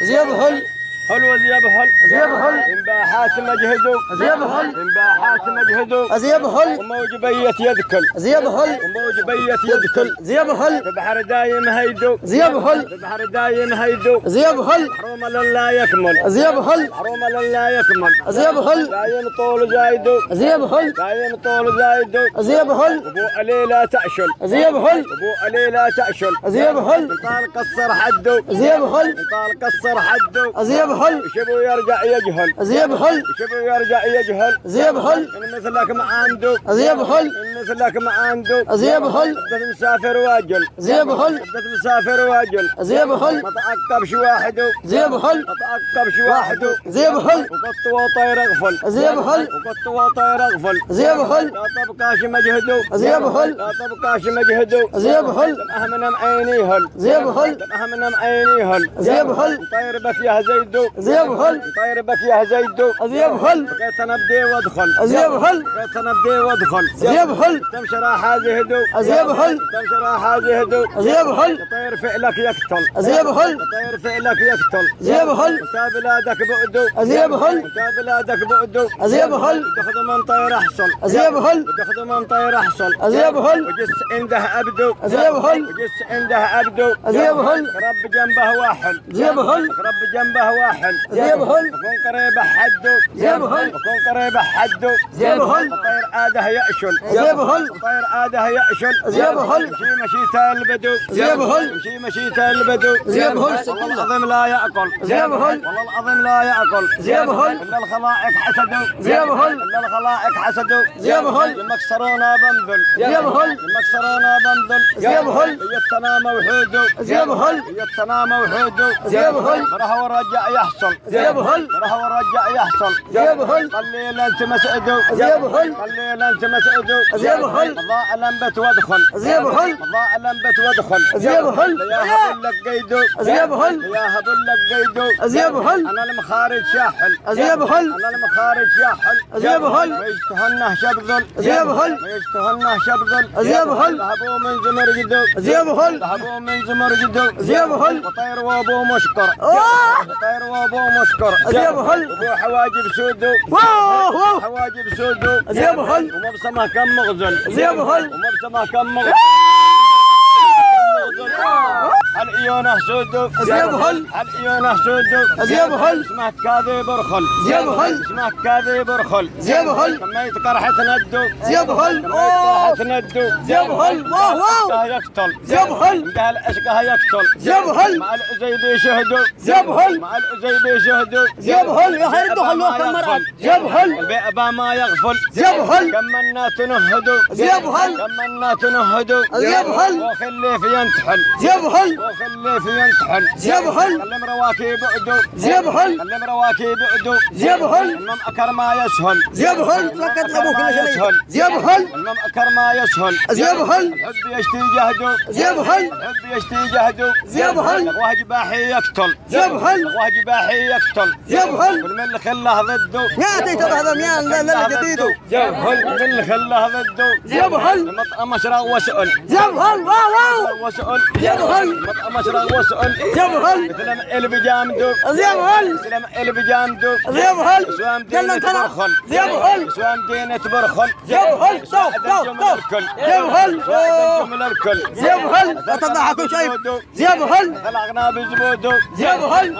زياب هل حلو زياب هل زياب هل انباحات مجهدو زياب هل انباحات مجهدو زياب هل وموجبية يدكل زياب هل وموجبية يدكل زياب هل ببحر دايم هيدو زياب هل ببحر دايم هيدو زياب هل حروم لا يكمل زياب هل حروم لا يكمل زياب هل دايم طول زايدو زياب هل دايم طول زايدو زياب هل ابو علي لا تأشل زياب هل ابو علي لا تأشل زياب هل طال قصر حدو زياب هل طال قصر حدو زياب هل شبو يرجع يجهل زياب هل شبو يرجع يجهل زياب هل إن مثلك ما عنده زياب هل إن مثلك ما عنده زياب هل بدك مسافر واجل زياب هل بدك مسافر واجل زياب هل ما تعقبش واحده زياب هل ما تعقبش واحده زياب هل وقط وطير اغفل زياب هل وقط وطير اغفل زياب هل لا تبقاش مجهده زياب هل لا تبقاش مجهده زياب هل أهمنا معيني هل زياب هل أهمنا معيني هل زياب هل طير بك يا زيدو زياب هل طير بك يا زيدو زياب هل بقيت انا بدي وادخل زياب هل بقيت انا بدي وادخل زياب هل تمشي راح هذه هدو زياب هل تمشي راح هذه هدو زياب هل طير فعلك يقتل زياب هل طير فعلك يقتل زياب هل انت بلادك بعدو زياب هل انت بلادك بعدو زياب هل تاخذ من طير احصل زياب هل تاخذ من طير احصل زياب هل وجس عنده ابدو زياب هل وجس عنده ابدو زياب هل رب جنبه واحد زياب هل رب جنبه واحد زياب هل يكون قريب حده زياب هل يكون قريب حده زياب هل طير عاده يأشل زياب هل طير عاده يأشل زياب هل مشي مشيته البدو زياب هل مشي مشيته البدو زياب هل والله العظيم لا يأكل زياب هل والله العظيم لا يأكل زياب هل إلا الخلائق حسدوا زياب هل إلا الخلائق حسدوا زياب هل لما كسرونا بنذل زياب هل لما كسرونا بنذل زياب هل يتنا موحوده زياب هل يتنا موحوده زياب هل راح ورجع يحصل زياب هل راح ورجع يحصل زياب هل قليلا انت مسعدو زياب هل قليلا انت مسعدو زياب هل ضاع لنبت وادخل زياب هل ضاع لنبت وادخل زياب هل يا هبل لك قيدو زياب هل يا هبل لك قيدو زياب هل انا المخارج شاحل زياب هل انا المخارج شاحل زياب هل ويشتهنه شبذل زياب هل ويشتهنه شبذل زياب هل ذهبوا من زمرجدو زياب هل ذهبوا من زمرجدو زياب هل وطير وابو مشكر وطير وابو مشكر زياب هل ابو حواجب سودو واو حواجب سودو زياب هل ومبسمه كم مغزل زياب هل ومبسمه كم مغزل العيونه سودو زياب هل العيونه سودو زياب هل اسمه كاذب برخل زياب هل اسمه كاذب برخل زياب هل سميت قرحة ندو زياب هل سميت قرحة ندو زياب هل واو اشقها يقتل زياب هل قال اشقها يقتل زياب هل مع الأزيب يشهدوا زياب هل مع الأزيب يشهدوا زياب هل يا خير دخلوه كم مرة زياب هل البيئة ما يغفل زياب هل كمنا تنهدوا زياب هل كمنا تنهدوا زياب هل وخلي في ينتحل زياب هل وخلي في ينتحل زياب هل خلي مرواكي بعدوا زياب هل خلي مرواكي بعدوا زياب هل المم أكر ما يسهل زياب هل فقط ابوك يسهل زياب هل المم أكر ما يسهل زياب هل الحب يشتي جهدوا زياب هل الحب يشتي جهدوا زياب هل الغوه جباحي يقتل زياب هل الغوه جباحي يقتل زياب هل والمن خله ضده يا تيتا هذا ميان لا لا جديدو زياب هل من خله ضده زياب هل مطعم مشرق وسؤل زياب هل واو وسؤل زياب هل مطعم مشرق وسؤل زياب هل مثل اللي بجامدو زياب هل مثل اللي بجامدو زياب هل سوام قال دينة لك انا برخل زياب هل سوام دينة برخل زياب هل طوف زياب هل الجمل الكل زياب هل لا تضحكوا شيء زياب هل الأغناب زبودو زياب هل